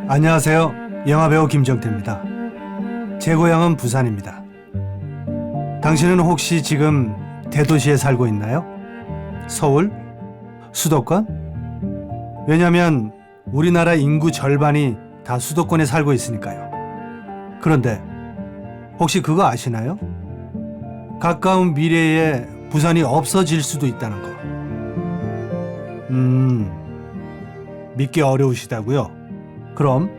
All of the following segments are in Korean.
안녕하세요. 영화배우 김정태입니다. 제 고향은 부산입니다. 당신은 혹시 지금 대도시에 살고 있나요? 서울? 수도권? 왜냐면 우리나라 인구 절반이 다 수도권에 살고 있으니까요. 그런데 혹시 그거 아시나요? 가까운 미래에 부산이 없어질 수도 있다는 거. 믿기 어려우시다고요? 그럼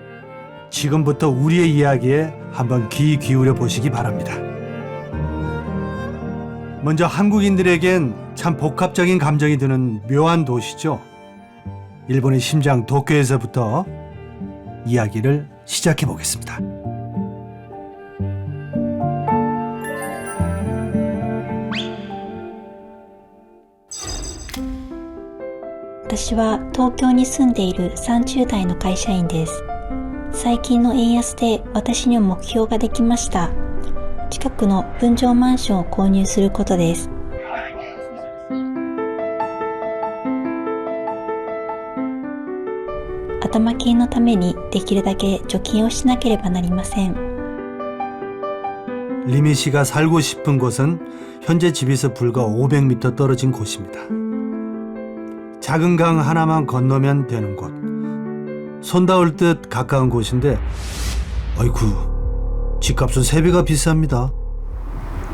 지금부터 우리의 이야기에 한번 귀 기울여 보시기 바랍니다. 먼저 한국인들에겐 참 복합적인 감정이 드는 묘한 도시죠. 일본의 심장 도쿄에서부터 이야기를 시작해 보겠습니다.私は東京に住んでいる30代の会社員です。最近の円安で私には目標ができました。近くの分譲マンションを購入することです。頭金のためにできるだけ貯金をしなければなりません。 리미 씨가 살고 싶은 곳은 현재 집에서 불과 500m 떨어진 곳입니다. 작은 강 하나만 건너면 되는 곳. 손 닿을 듯 가까운 곳인데 아이쿠, 집값은 3배가 비쌉니다.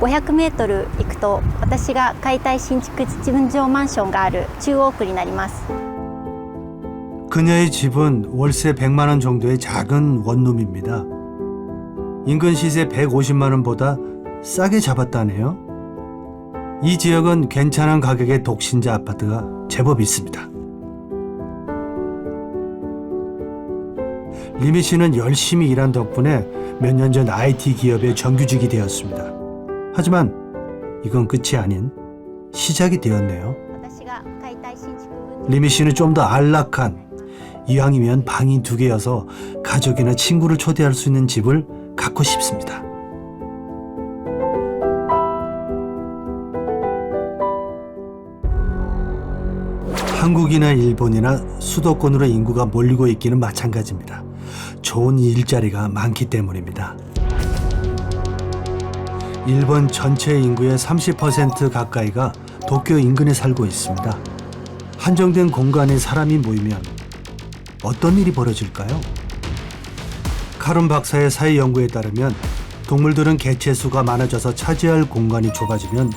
500メートル行くと私が解体新築分譲マンションがある中央区になります。 그녀의 집은 월세 100만 원 정도의 작은 원룸입니다. 인근 시세 150만 원보다 싸게 잡았다네요. 이 지역은 괜찮은 가격의 독신자 아파트가 제법 있습니다. 리미 씨는 열심히 일한 덕분에 몇 년 전 IT 기업의 정규직이 되었습니다. 하지만 이건 끝이 아닌 시작이 되었네요. 리미 씨는 좀 더 안락한, 이왕이면 방이 2개여서 가족이나 친구를 초대할 수 있는 집을 갖고 싶습니다. 한국이나 일본이나 수도권으로 인구가 몰리고 있기는 마찬가지입니다. 좋은 일자리가 많기 때문입니다. 일본 전체 인구의 30% 가까이가 도쿄 인근에 살고 있습니다. 한정된 공간에 사람이 모이면 어떤 일이 벌어질까요? 카룬 박사의 사회 연구에 따르면 동물들은 개체수가 많아져서 차지할 공간이 좁아지면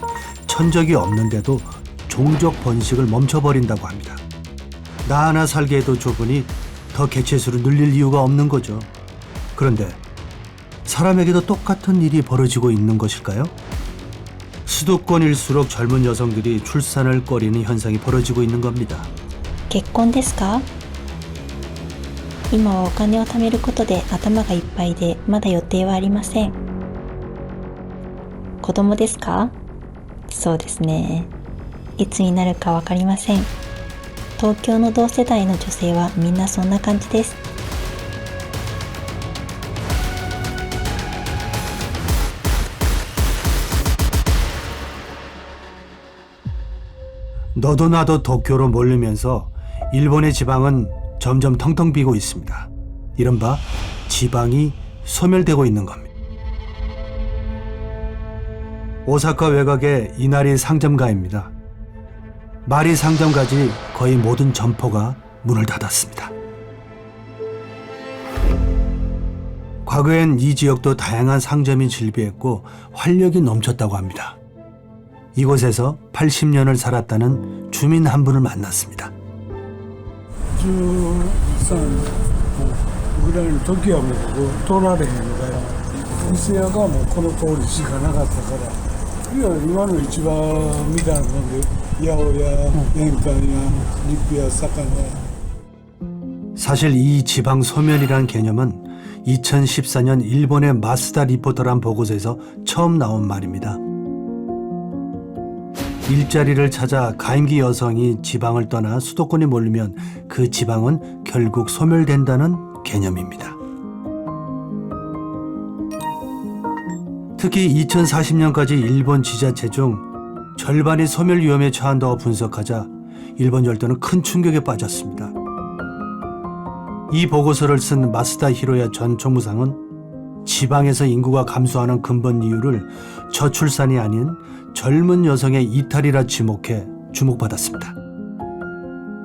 천적이 없는데도 종족 번식을 멈춰버린다고 합니다. 나 하나 살기에도 좁으니 더 개체수를 늘릴 이유가 없는 거죠. 그런데 사람에게도 똑같은 일이 벌어지고 있는 것일까요? 수도권일수록 젊은 여성들이 출산을 꺼리는 현상이 벌어지고 있는 겁니다. 結婚ですか？今はお金を貯めることで頭がいっぱいでまだ予定はありません。子供ですか？そうですね。いつになるかわかりません。東京の同世代の女性はみんなそんな感じです。 너도 나도 도쿄로 몰리면서 일본의 지방은 점점 텅텅 비고 있습니다. 이른바 지방이 소멸되고 있는 겁니다. 오사카 외곽의 이나리 상점가입니다. 마리 상점까지 거의 모든 점포가 문을 닫았습니다. 과거엔 이 지역도 다양한 상점이 즐비했고 활력이 넘쳤다고 합니다. 이곳에서 80년을 살았다는 주민 한 분을 만났습니다. 13ぐらいの時はもうここ通られへんのだよ。店屋がもうこの通りしかなかったから、いや今の市場みたいなもんで、八百屋、玄関屋、肉屋、魚屋。 사실 이 지방 소멸이란 개념은 2014년 일본의 마스다 리포터란 보고서에서 처음 나온 말입니다. 일자리를 찾아 가임기 여성이 지방을 떠나 수도권에 몰리면 그 지방은 결국 소멸된다는 개념입니다. 특히 2040년까지 일본 지자체 중 절반이 소멸 위험에 처한다고 분석하자 일본 열도는 큰 충격에 빠졌습니다. 이 보고서를 쓴 마스다 히로야 전 총무상은 지방에서 인구가 감소하는 근본 이유를 저출산이 아닌 젊은 여성의 이탈이라 지목해 주목받았습니다.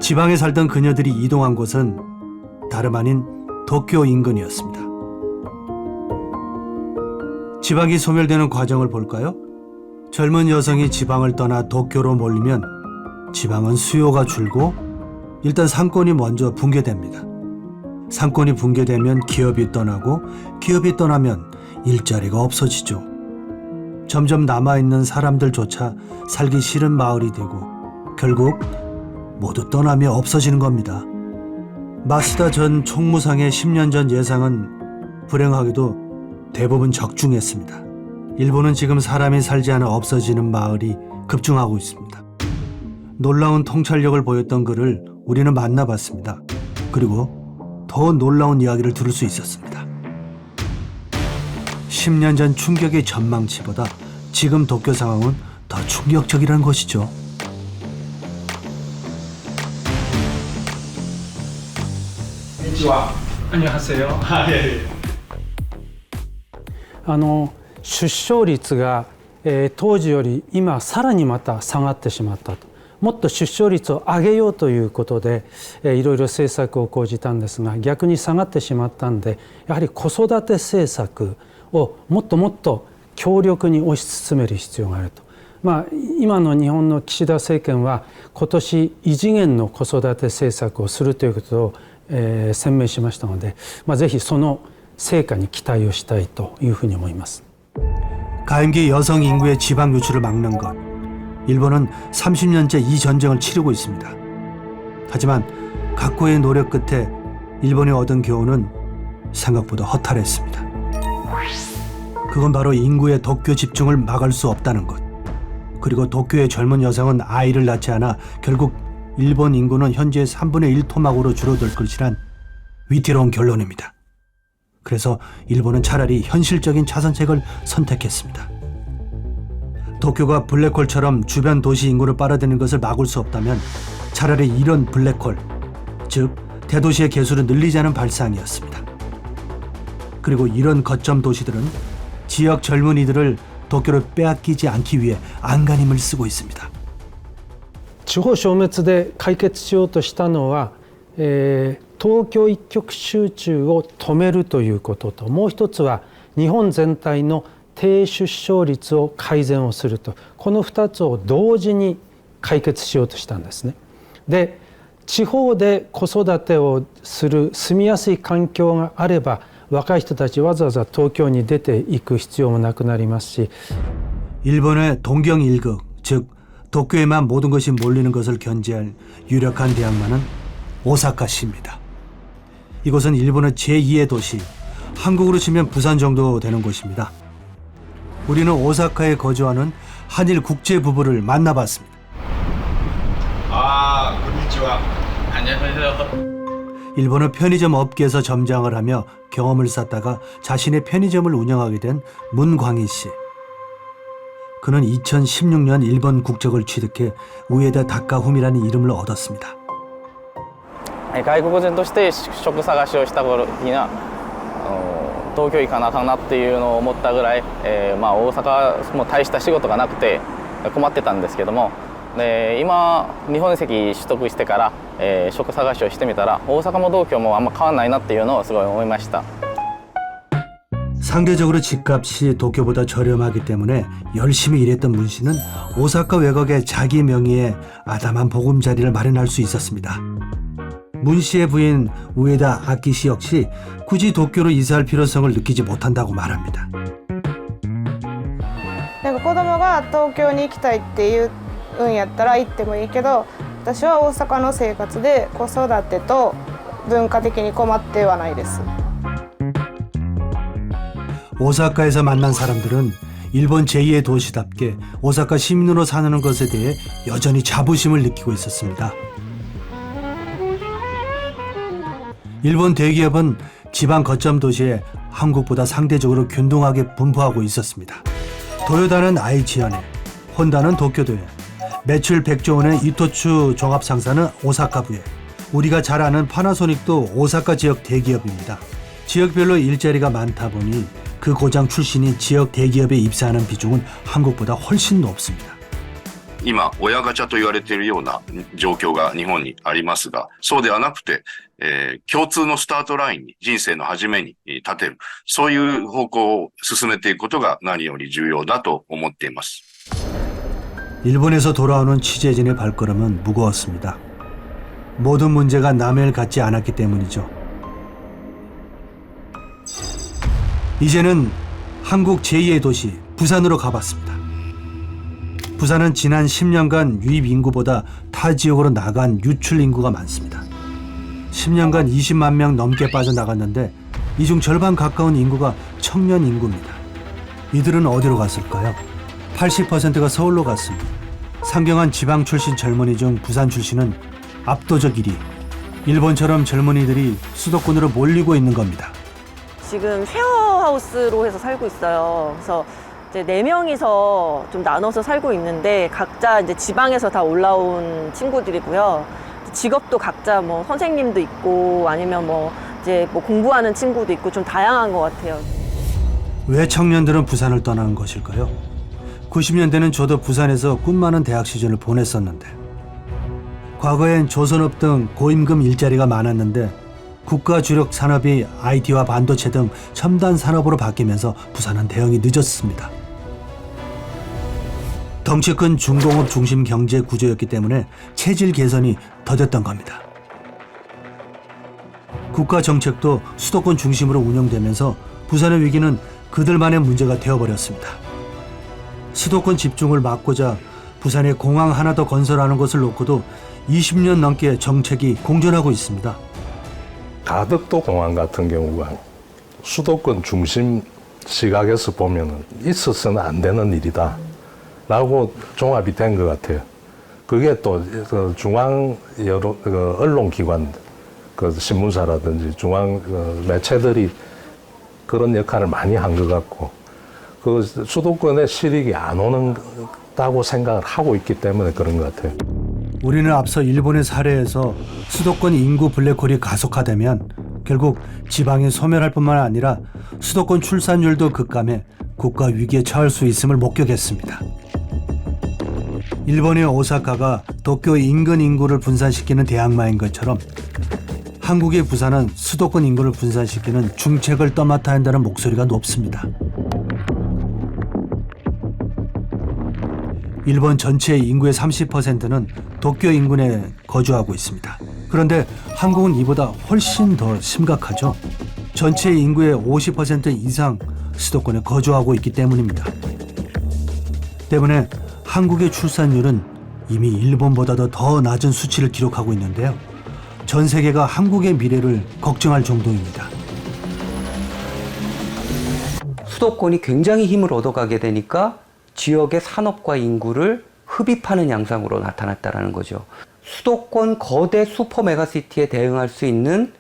지방에 살던 그녀들이 이동한 곳은 다름 아닌 도쿄 인근이었습니다. 지방이 소멸되는 과정을 볼까요? 젊은 여성이 지방을 떠나 도쿄로 몰리면 지방은 수요가 줄고 일단 상권이 먼저 붕괴됩니다. 상권이 붕괴되면 기업이 떠나고 기업이 떠나면 일자리가 없어지죠. 점점 남아있는 사람들조차 살기 싫은 마을이 되고 결국 모두 떠나며 없어지는 겁니다. 마스다 전 총무상의 10년 전 예상은 불행하게도 대부분 적중했습니다. 일본은 지금 사람이 살지 않아 없어지는 마을이 급증하고 있습니다. 놀라운 통찰력을 보였던 그를 우리는 만나봤습니다. 그리고 더 놀라운 이야기를 들을 수 있었습니다. 10년 전 충격의 전망치보다 지금 도쿄 상황은 더 충격적이라는 것이죠. 안녕하세요. 出生率が、当時より今さらにまた下がってしまったと。もっと出生率を上げようということで、いろいろ政策を講じたんですが、逆に下がってしまったんで、やはり子育て政策をもっともっと強力に推し進める必要があると。今の日本の岸田政権は今年異次元の子育て政策をするということを、宣明しましたので、ぜひその成果に期待をしたいというふうに思います。 가임기 여성 인구의 지방 유출을 막는 것. 일본은 30년째 이 전쟁을 치르고 있습니다. 하지만 각고의 노력 끝에 일본이 얻은 교훈은 생각보다 허탈했습니다. 그건 바로 인구의 도쿄 집중을 막을 수 없다는 것. 그리고 도쿄의 젊은 여성은 아이를 낳지 않아 결국 일본 인구는 현재 3분의 1 토막으로 줄어들 것이란 위태로운 결론입니다. 그래서 일본은 차라리 현실적인 차선책을 선택했습니다. 도쿄가 블랙홀처럼 주변 도시 인구를 빨아들이는 것을 막을 수 없다면 차라리 이런 블랙홀, 즉 대도시의 개수를 늘리자는 발상이었습니다. 그리고 이런 거점 도시들은 지역 젊은이들을 도쿄를 빼앗기지 않기 위해 안간힘을 쓰고 있습니다. 地方消滅で解決しようとしたのは、東京一極集中を止めるということと、もう一つは日本全体の低出生率を改善をすると、この2つを同時に解決しようとしたんですね。で、地方で子育てをする住みやすい環境があれば、若い人たちわざわざ東京に出ていく必要もなくなりますし、 일본의 동경일극, 즉 도쿄에만 모든 것이 몰리는 것을 견제할 유력한 대항마는 오사카시입니다. 이곳은 일본의 제2의 도시, 한국으로 치면 부산 정도 되는 곳입니다. 우리는 오사카에 거주하는 한일 국제 부부를 만나봤습니다. konnichiwa. 안녕하세요. 일본의 편의점 업계에서 점장을 하며 경험을 쌓다가 자신의 편의점을 운영하게 된 문광희 씨. 그는 2016년 일본 국적을 취득해 우에다 다카후미라는 이름을 얻었습니다. 外国人として職探しをした頃には東京行かなあかんなっていうのを思ったぐらい、大阪も大した仕事がなくて困ってたんですけども、今日本籍取得してから、職探しをしてみたら大阪も東京もあんま変わんないなっていうのをすごい思いました。 상대적으로 집값이 도쿄보다 저렴하기 때문에 열심히 일했던 문 씨는 오사카 외곽에 자기 명의의 아담한 보금자리를 마련할 수 있었습니다. 문 씨의 부인 우에다 아키 씨 역시 굳이 도쿄로 이사할 필요성을 느끼지 못한다고 말합니다. なんか子供が東京に行きたいって言うんやったら行ってもいいけど、私は大阪の生活で子育てと文化的に困ってはないです。 오사카에서 만난 사람들은 일본 제2의 도시답게 오사카 시민으로 사는 것에 대해 여전히 자부심을 느끼고 있었습니다. 일본 대기업은 지방 거점 도시에 한국보다 상대적으로 균등하게 분포하고 있었습니다. 도요타는 아이치현에, 혼다는 도쿄도에, 매출 100조 원의 이토츠 종합상사는 오사카부에, 우리가 잘 아는 파나소닉도 오사카 지역 대기업입니다. 지역별로 일자리가 많다 보니 그 고장 출신이 지역 대기업에 입사하는 비중은 한국보다 훨씬 높습니다. 今親ガチャと言われているような状況が日本にありますが、そうではなくて、共通のスタートラインに人生の初めに立てる、そういう方向を進めていくことが何より重要だと思っています。 일본에서 돌아오는 취재진의 발걸음은 무거웠습니다. 모든 문제가 남의 일 같지 않았기 때문이죠. 이제는 한국 제2의 도시 부산으로 가봤습니다. 부산은 지난 10년간 유입 인구보다 타 지역으로 나간 유출 인구가 많습니다. 10년간 20만 명 넘게 빠져나갔는데 이 중 절반 가까운 인구가 청년 인구입니다. 이들은 어디로 갔을까요? 80%가 서울로 갔습니다. 상경한 지방 출신 젊은이 중 부산 출신은 압도적 1위. 일본처럼 젊은이들이 수도권으로 몰리고 있는 겁니다. 지금 쉐어하우스로 해서 살고 있어요. 그래서 이제 4명이서 좀 나눠서 살고 있는데 각자 이제 지방에서 다 올라온 친구들이고요. 직업도 각자 뭐 선생님도 있고 아니면 뭐 이제 뭐 공부하는 친구도 있고 좀 다양한 것 같아요. 왜 청년들은 부산을 떠나는 것일까요? 90년대는 저도 부산에서 꿈 많은 대학 시절을 보냈었는데, 과거엔 조선업 등 고임금 일자리가 많았는데 국가 주력 산업이 IT와 반도체 등 첨단 산업으로 바뀌면서 부산은 대응이 늦었습니다. 덩치 큰 중공업 중심 경제 구조였기 때문에 체질 개선이 더뎠던 겁니다. 국가 정책도 수도권 중심으로 운영되면서 부산의 위기는 그들만의 문제가 되어버렸습니다. 수도권 집중을 막고자 부산에 공항 하나 더 건설하는 것을 놓고도 20년 넘게 정책이 공존하고 있습니다. 가덕도 공항 같은 경우가 수도권 중심 시각에서 보면은 있어서는 안 되는 일이다 라고 종합이 된 것 같아요. 그게 또 중앙 여러 언론기관, 신문사라든지 중앙 매체들이 그런 역할을 많이 한 것 같고, 그 수도권에 실익이 안 오는다고 생각을 하고 있기 때문에 그런 것 같아요. 우리는 앞서 일본의 사례에서 수도권 인구 블랙홀이 가속화되면 결국 지방이 소멸할 뿐만 아니라 수도권 출산율도 급감해 국가 위기에 처할 수 있음을 목격했습니다. 일본의 오사카가 도쿄 인근 인구를 분산시키는 대항마인 것처럼 한국의 부산은 수도권 인구를 분산시키는 중책을 떠맡아야 한다는 목소리가 높습니다. 일본 전체 인구의 30%는 도쿄 인근에 거주하고 있습니다. 그런데 한국은 이보다 훨씬 더 심각하죠. 전체 인구의 50% 이상 수도권에 거주하고 있기 때문입니다. 때문에 한국의 출산율은 이미 일본보다도 더 낮은 수치를 기록하고 있는데요. 전 세계가 한국의 미래를 걱정할 정도입니다. 수도권이 굉장히 힘을 얻어가게 되니까 지역의 산업과 인구를 흡입하는 양상으로 나타났다는 거죠. 수도권 거대 슈퍼 메가시티에 대응할 수 있는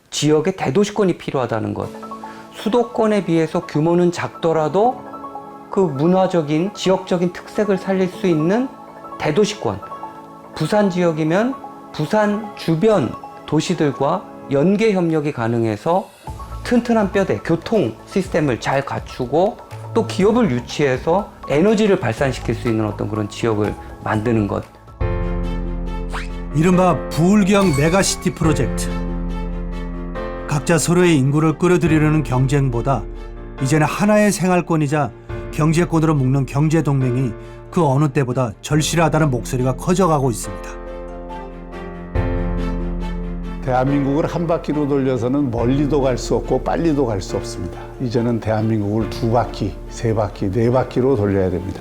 지역의 대도시권이 필요하다는 것. 수도권에 비해서 규모는 작더라도 그 문화적인, 지역적인 특색을 살릴 수 있는 대도시권. 부산 지역이면 부산 주변 도시들과 연계 협력이 가능해서 튼튼한 뼈대, 교통 시스템을 잘 갖추고 또 기업을 유치해서 에너지를 발산시킬 수 있는 어떤 그런 지역을 만드는 것. 이른바 부울경 메가시티 프로젝트. 각자 서로의 인구를 끌어들이려는 경쟁보다 이제는 하나의 생활권이자 경제권으로 묶는 경제동맹이 그 어느 때보다 절실하다는 목소리가 커져가고 있습니다. 대한민국을 한 바퀴로 돌려서는 멀리도 갈 수 없고 빨리도 갈 수 없습니다. 이제는 대한민국을 2바퀴, 3바퀴, 4바퀴로 돌려야 됩니다.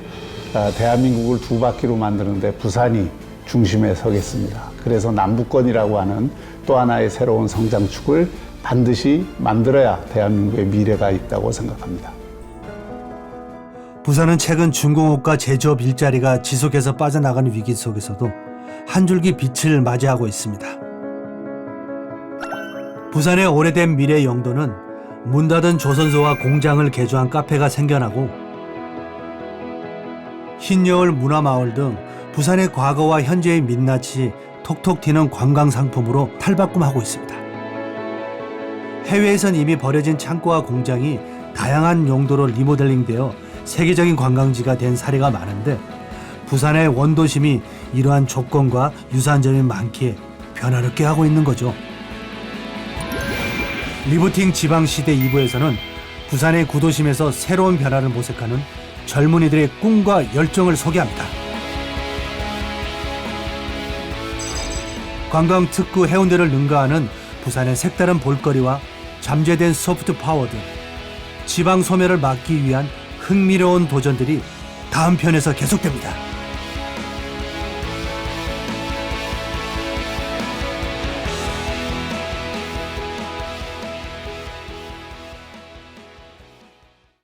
대한민국을 2바퀴로 만드는데 부산이 중심에 서겠습니다. 그래서 남부권이라고 하는 또 하나의 새로운 성장축을 반드시 만들어야 대한민국의 미래가 있다고 생각합니다. 부산은 최근 중공업과 제조업 일자리가 지속해서 빠져나가는 위기 속에서도 한 줄기 빛을 맞이하고 있습니다. 부산의 오래된 미래 영도는 문 닫은 조선소와 공장을 개조한 카페가 생겨나고 흰여울 문화마을 등 부산의 과거와 현재의 민낯이 톡톡 튀는 관광 상품으로 탈바꿈하고 있습니다. 해외에선 이미 버려진 창고와 공장이 다양한 용도로 리모델링되어 세계적인 관광지가 된 사례가 많은데 부산의 원도심이 이러한 조건과 유사한 점이 많기에 변화를 꾀하고 있는 거죠. 리부팅 지방시대 2부에서는 부산의 구도심에서 새로운 변화를 모색하는 젊은이들의 꿈과 열정을 소개합니다. 관광 특구 해운대를 능가하는 부산의 색다른 볼거리와 잠재된 소프트 파워들, 지방 소멸을 막기 위한 흥미로운 도전들이 다음 편에서 계속됩니다.